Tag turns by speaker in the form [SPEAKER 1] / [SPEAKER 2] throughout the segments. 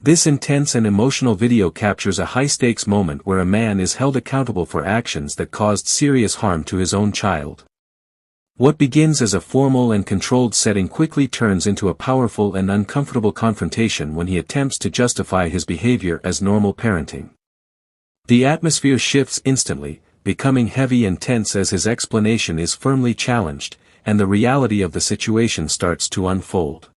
[SPEAKER 1] This intense and emotional video captures a high-stakes moment where a man is held accountable for actions that caused serious harm to his own child. What begins as a formal and controlled setting quickly turns into a powerful and uncomfortable confrontation when he attempts to justify his behavior as normal parenting. The atmosphere shifts instantly, becoming heavy and tense as his explanation is firmly challenged, and the reality of the situation starts to unfold.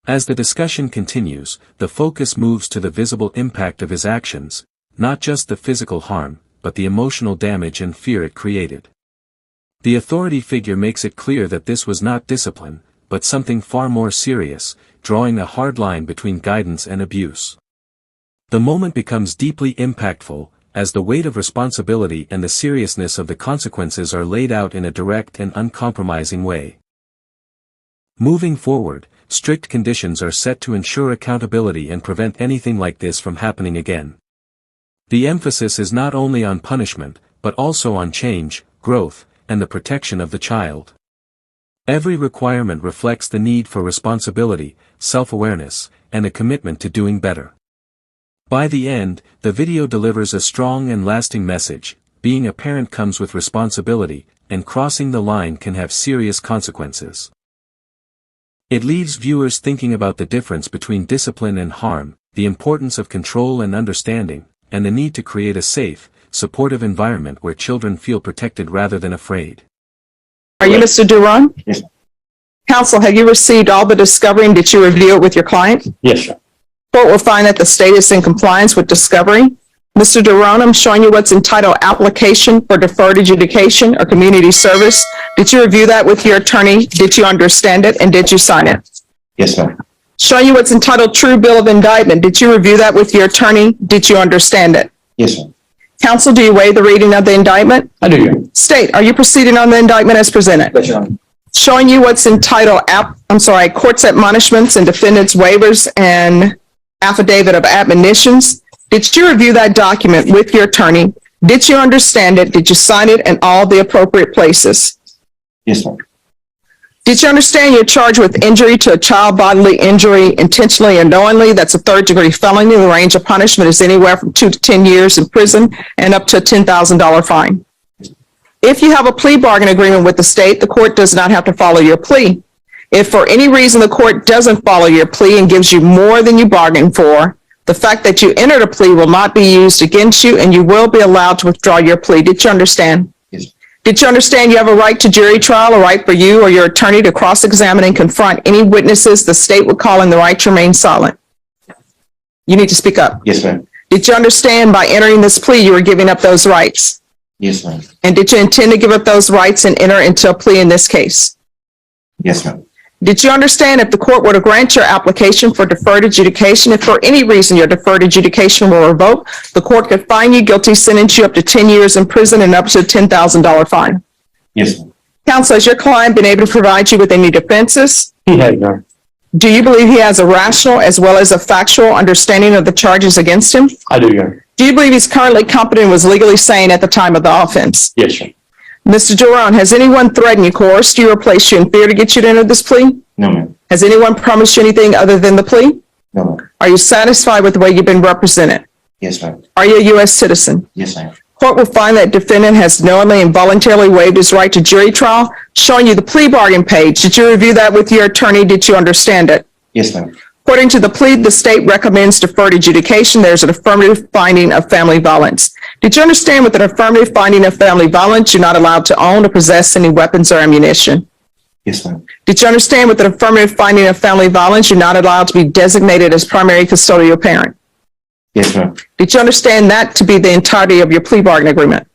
[SPEAKER 1] As the discussion continues, the focus moves to the visible impact of his actions, not just the physical harm, but the emotional damage and fear it created. The authority figure makes it clear that this was not discipline, but something far more serious, drawing a hard line between guidance and abuse. The moment becomes deeply impactful, as the weight of responsibility and the seriousness of the consequences are laid out in a direct and uncompromising way. Moving forward, strict conditions are set to ensure accountability and prevent anything like this from happening again. The emphasis is not only on punishment, but also on change, growth, and the protection of the child. Every requirement reflects the need for responsibility, self-awareness, and a commitment to doing better. By the end, the video delivers a strong and lasting message: being a parent comes with responsibility, and crossing the line can have serious consequences. It leaves viewers thinking about the difference between discipline and harm, the importance of control and understanding, and the need to create a safe, supportive environment where children feel protected rather than afraid.
[SPEAKER 2] Are you Mr. Duran?
[SPEAKER 3] Yes, sir.
[SPEAKER 2] Counsel, have you received all the discovery and did you review it with your client?
[SPEAKER 3] Yes, sir.
[SPEAKER 2] Court will find that the state is in compliance with discovery. Mr. Duran, I'm showing you what's entitled Application for Deferred Adjudication or Community Service. Did you review that with your attorney? Did you understand it? And did you sign it?
[SPEAKER 3] Yes, ma'am.
[SPEAKER 2] Showing you what's entitled True Bill of Indictment. Did you review that with your attorney? Did you understand it?
[SPEAKER 3] Yes, ma'am.
[SPEAKER 2] Counsel, do you waive the reading of the indictment?
[SPEAKER 3] I do, Your Honor.
[SPEAKER 2] State, are you proceeding on the indictment as presented?
[SPEAKER 3] Yes, Your Honor.
[SPEAKER 2] Showing you what's entitled Court's Admonishments and Defendant's Waivers and Affidavit of Admonitions. Did you review that document with your attorney? Did you understand it? Did you sign it in all the appropriate places?
[SPEAKER 3] Yes, ma'am.
[SPEAKER 2] Did you understand you're charged with injury to a child, bodily injury, intentionally or knowingly? That's a third-degree felony. The range of punishment is anywhere from 2 to 10 years in prison and up to a $10,000 fine. If you have a plea bargain agreement with the state, the court does not have to follow your plea. If for any reason the court doesn't follow your plea and gives you more than you bargained for, the fact that you entered a plea will not be used against you and you will be allowed to withdraw your plea. Did you understand?
[SPEAKER 3] Yes.
[SPEAKER 2] Did you understand you have a right to jury trial, a right for you or your attorney to cross-examine and confront any witnesses the state would call in the right to remain silent? You need to speak up.
[SPEAKER 3] Yes, ma'am.
[SPEAKER 2] Did you understand by entering this plea you were giving up those rights?
[SPEAKER 3] Yes, ma'am.
[SPEAKER 2] And did you intend to give up those rights and enter into a plea in this case?
[SPEAKER 3] Yes, ma'am.
[SPEAKER 2] Did you understand if the court were to grant your application for deferred adjudication, if for any reason your deferred adjudication were revoked, the court could find you guilty, sentence you up to 10 years in prison and up to a $10,000 fine?
[SPEAKER 3] Yes, ma'am.
[SPEAKER 2] Counsel, has your client been able to provide you with any defenses?
[SPEAKER 3] He has, Your Honor.
[SPEAKER 2] Do you believe he has a rational as well as a factual understanding of the charges against him?
[SPEAKER 3] I do, Your Honor.
[SPEAKER 2] Do you believe he's currently competent and was legally sane at the time of the offense?
[SPEAKER 3] Yes, sir.
[SPEAKER 2] Mr. Duran, has anyone threatened you, coerced you, or placed you in fear to get you to enter this plea?
[SPEAKER 3] No, ma'am.
[SPEAKER 2] Has anyone promised you anything other than the plea?
[SPEAKER 3] No, ma'am.
[SPEAKER 2] Are you satisfied with the way you've been represented?
[SPEAKER 3] Yes, ma'am.
[SPEAKER 2] Are you a U.S. citizen?
[SPEAKER 3] Yes, I am.
[SPEAKER 2] Court will find that defendant has knowingly and voluntarily waived his right to jury trial. Showing you the plea bargain page. Did you review that with your attorney? Did you understand it?
[SPEAKER 3] Yes, ma'am.
[SPEAKER 2] According to the plea, the state recommends deferred adjudication. There's an affirmative finding of family violence. Did you understand with an affirmative finding of family violence, you're not allowed to own or possess any weapons or ammunition?
[SPEAKER 3] Yes, ma'am.
[SPEAKER 2] Did you understand with an affirmative finding of family violence, you're not allowed to be designated as primary custodial parent?
[SPEAKER 3] Yes, ma'am.
[SPEAKER 2] Did you understand that to be the entirety of your plea bargain agreement?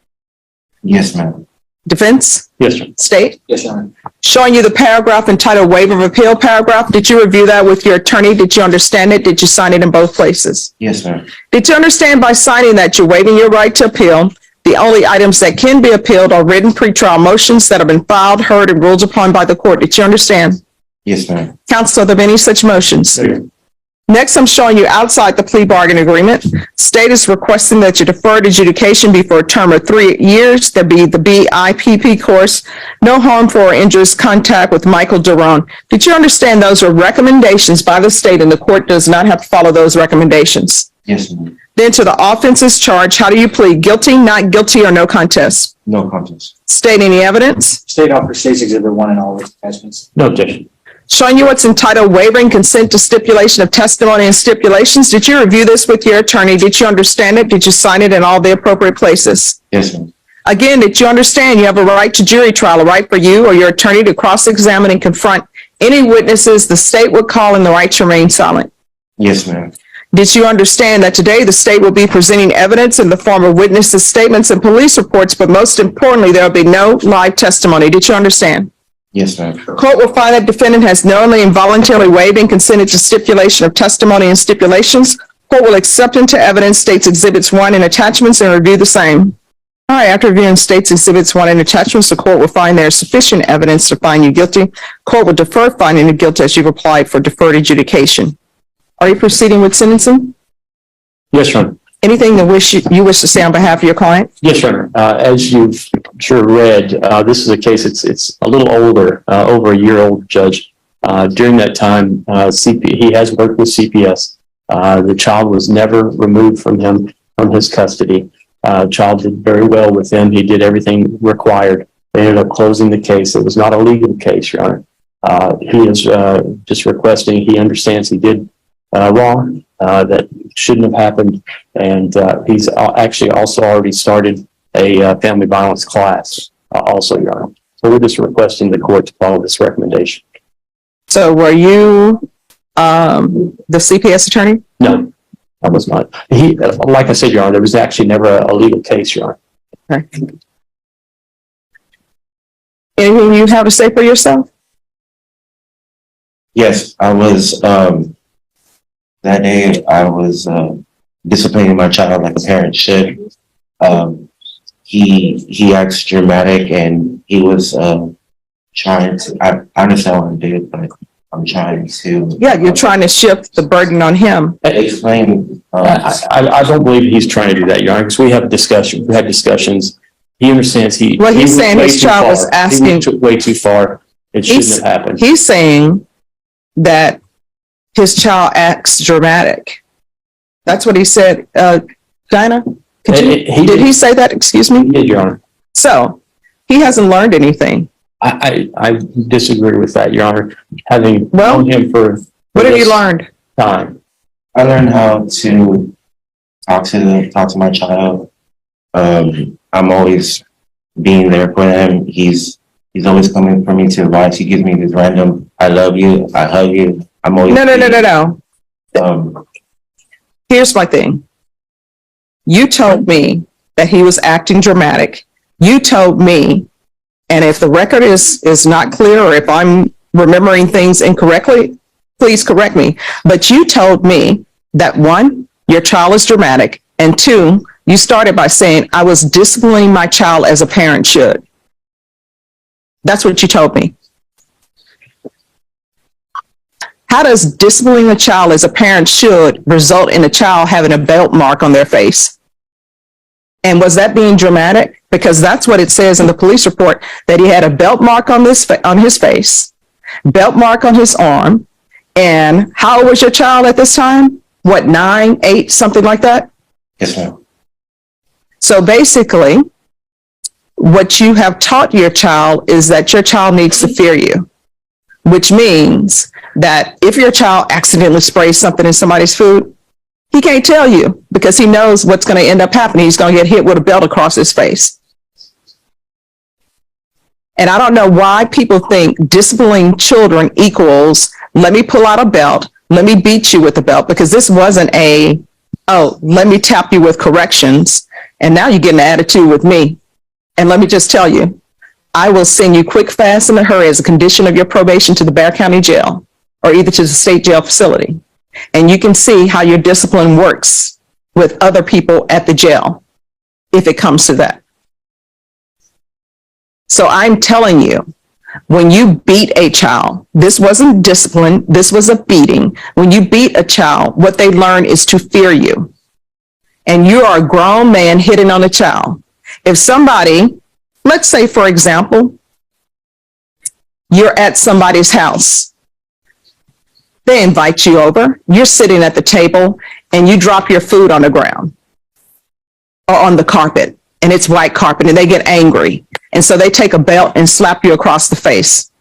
[SPEAKER 3] Yes, ma'am.
[SPEAKER 2] Defense?
[SPEAKER 3] Yes, sir.
[SPEAKER 2] State?
[SPEAKER 3] Yes, Your Honor.
[SPEAKER 2] Showing you the paragraph entitled Waiver of Appeal paragraph. Did you review that with your attorney? Did you understand it? Did you sign it in both places?
[SPEAKER 3] Yes, ma'am.
[SPEAKER 2] Did you understand by signing that you're waiving your right to appeal? The only items that can be appealed are written pretrial motions that have been filed, heard, and ruled upon by the court. Did you understand?
[SPEAKER 3] Yes, ma'am.
[SPEAKER 2] Counsel, are there any such motions?
[SPEAKER 3] No,
[SPEAKER 2] Next, I'm showing you outside the plea bargain agreement. State is requesting that you defer adjudication be for a term of 3 years. There be the BIPP course, no harmful or injurious contact with Michael Durone. Did you understand those are recommendations by the state and the court does not have to follow those recommendations?
[SPEAKER 3] Yes, ma'am.
[SPEAKER 2] Then to the offenses charged, how do you plead? Guilty, not guilty, or no contest?
[SPEAKER 3] No contest.
[SPEAKER 2] State any evidence?
[SPEAKER 4] State offers State's Exhibit 1 and all attachments.
[SPEAKER 5] No objection.
[SPEAKER 2] Showing you what's entitled waiving consent to stipulation of testimony and stipulations. Did you review this with your attorney? Did you understand it? Did you sign it in all the appropriate places?
[SPEAKER 3] Yes, ma'am.
[SPEAKER 2] Again, did you understand you have a right to jury trial, a right for you or your attorney to cross-examine and confront any witnesses the state would call and the right to remain silent?
[SPEAKER 3] Yes, ma'am.
[SPEAKER 2] Did you understand that today the state will be presenting evidence in the form of witnesses' statements and police reports, but most importantly, there will be no live testimony? Did you understand?
[SPEAKER 3] Yes, ma'am.
[SPEAKER 2] Court will find that defendant has knowingly and voluntarily waived and consented to stipulation of testimony and stipulations. Court will accept into evidence State's Exhibits 1 and attachments and review the same. All right, after reviewing State's Exhibits 1 and attachments, the court will find there is sufficient evidence to find you guilty. Court will defer finding you guilty as you've applied for deferred adjudication. Are you proceeding with sentencing?
[SPEAKER 5] Yes, Your Honor.
[SPEAKER 2] Anything that you wish to say on behalf of your client?
[SPEAKER 5] Yes, Your Honor. As you've sure read, this is a case, it's a little older, over a year old, Judge. During that time, he has worked with CPS. The child was never removed from his custody. Child did very well with him. He did everything required. They ended up closing the case. It was not a legal case, Your Honor. He is just requesting, he understands he did wrong, that shouldn't have happened. And he's actually also already started a family violence class also, Your Honor. So we're just requesting the court to follow this recommendation.
[SPEAKER 2] So were you the CPS attorney?
[SPEAKER 5] No, I was not. Like I said, Your Honor, there was actually never a legal case, Your Honor.
[SPEAKER 2] Okay. Anything you have to say for yourself?
[SPEAKER 3] Yes, I was, that day I was disciplining my child like a parent should. He acts dramatic and he was trying to, I understand what I did, but I'm trying to.
[SPEAKER 2] Yeah, you're trying to shift the burden on him.
[SPEAKER 3] Explain.
[SPEAKER 5] I don't believe he's trying to do that, Your Honor, because we had discussions. He understands
[SPEAKER 2] Well, he's saying his child was asking.
[SPEAKER 5] He went way too far. It shouldn't have happened.
[SPEAKER 2] He's saying that his child acts dramatic. That's what he said. Dinah, did he say that? Excuse me?
[SPEAKER 5] He did, Your Honor.
[SPEAKER 2] So he hasn't learned anything.
[SPEAKER 5] I disagree with that, Your Honor. Having known him for
[SPEAKER 2] what have you learned?
[SPEAKER 5] Time.
[SPEAKER 3] I learned how to talk to my child. I'm always being there for him. He's always coming for me to advise. He gives me this random, I love you, I hug you. I'm always
[SPEAKER 2] No. Here's my thing. You told me that he was acting dramatic. You told me, and if the record is not clear or if I'm remembering things incorrectly, please correct me. But you told me that 1, your child is dramatic, and 2, you started by saying, I was disciplining my child as a parent should. That's what you told me. How does disciplining a child as a parent should result in a child having a belt mark on their face? And was that being dramatic? Because that's what it says in the police report, that he had a belt mark on his face, belt mark on his arm. And how old was your child at this time? What, 9, 8, something like that?
[SPEAKER 3] Yes, ma'am.
[SPEAKER 2] So basically, what you have taught your child is that your child needs to fear you, which means that if your child accidentally sprays something in somebody's food, he can't tell you because he knows what's going to end up happening. He's going to get hit with a belt across his face. And I don't know why people think disciplining children equals, let me pull out a belt, let me beat you with the belt, because this wasn't let me tap you with corrections. And now you get an attitude with me. And let me just tell you, I will send you quick, fast, and in a hurry as a condition of your probation to the Bexar County Jail or either to the state jail facility. And you can see how your discipline works with other people at the jail if it comes to that. So I'm telling you, When you beat a child, this wasn't discipline, this was a beating. When you beat a child, what they learn is to fear you. And you are a grown man hitting on a child. If somebody, let's say, for example, you're at somebody's house. They invite you over, you're sitting at the table, and you drop your food on the ground or on the carpet, and it's white carpet, and they get angry. And so they take a belt and slap you across the face.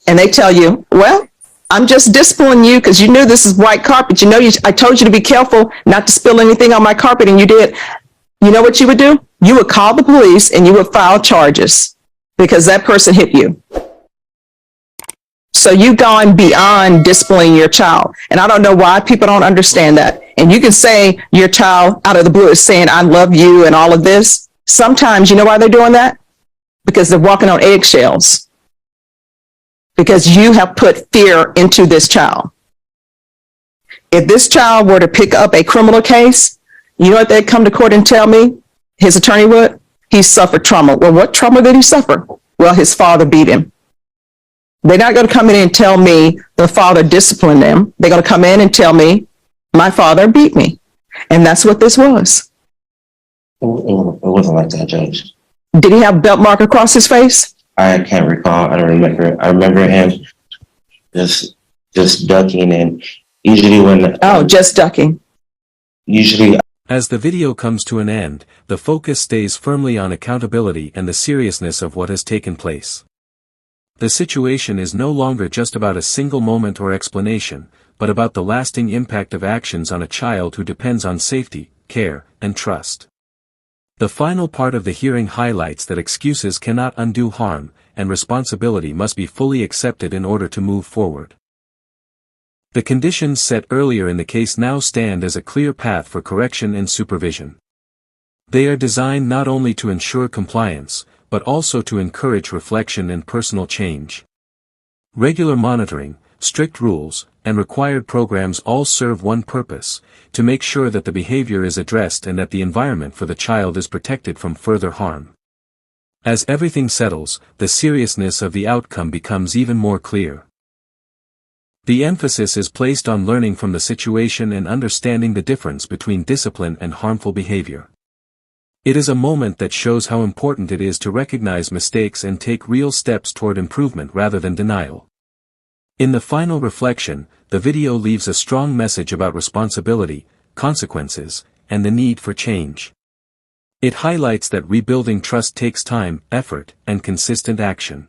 [SPEAKER 2] And they tell you, well, I'm just disciplining you because you knew this is white carpet. You know, I told you to be careful not to spill anything on my carpet, and you did. You know what you would do? You would call the police and you would file charges because that person hit you. So you've gone beyond disciplining your child. And I don't know why people don't understand that. And you can say your child out of the blue is saying, I love you and all of this. Sometimes, you know why they're doing that? Because they're walking on eggshells. Because you have put fear into this child. If this child were to pick up a criminal case, you know what they'd come to court and tell me? His attorney would? He suffered trauma. Well, what trauma did he suffer? Well, his father beat him. They're not going to come in and tell me the father disciplined them. They're going to come in and tell me my father beat me. And that's what this was.
[SPEAKER 3] It wasn't like that, Judge.
[SPEAKER 2] Did he have a belt mark across his face?
[SPEAKER 3] I can't recall. I don't remember. I remember him just ducking, and usually when
[SPEAKER 2] just ducking.
[SPEAKER 3] Usually.
[SPEAKER 1] As the video comes to an end, the focus stays firmly on accountability and the seriousness of what has taken place. The situation is no longer just about a single moment or explanation, but about the lasting impact of actions on a child who depends on safety, care, and trust. The final part of the hearing highlights that excuses cannot undo harm, and responsibility must be fully accepted in order to move forward. The conditions set earlier in the case now stand as a clear path for correction and supervision. They are designed not only to ensure compliance, but also to encourage reflection and personal change. Regular monitoring, strict rules, and required programs all serve one purpose: to make sure that the behavior is addressed and that the environment for the child is protected from further harm. As everything settles, the seriousness of the outcome becomes even more clear. The emphasis is placed on learning from the situation and understanding the difference between discipline and harmful behavior. It is a moment that shows how important it is to recognize mistakes and take real steps toward improvement rather than denial. In the final reflection, the video leaves a strong message about responsibility, consequences, and the need for change. It highlights that rebuilding trust takes time, effort, and consistent action.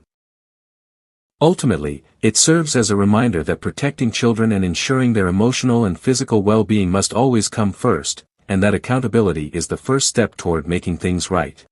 [SPEAKER 1] Ultimately, it serves as a reminder that protecting children and ensuring their emotional and physical well-being must always come first, and that accountability is the first step toward making things right.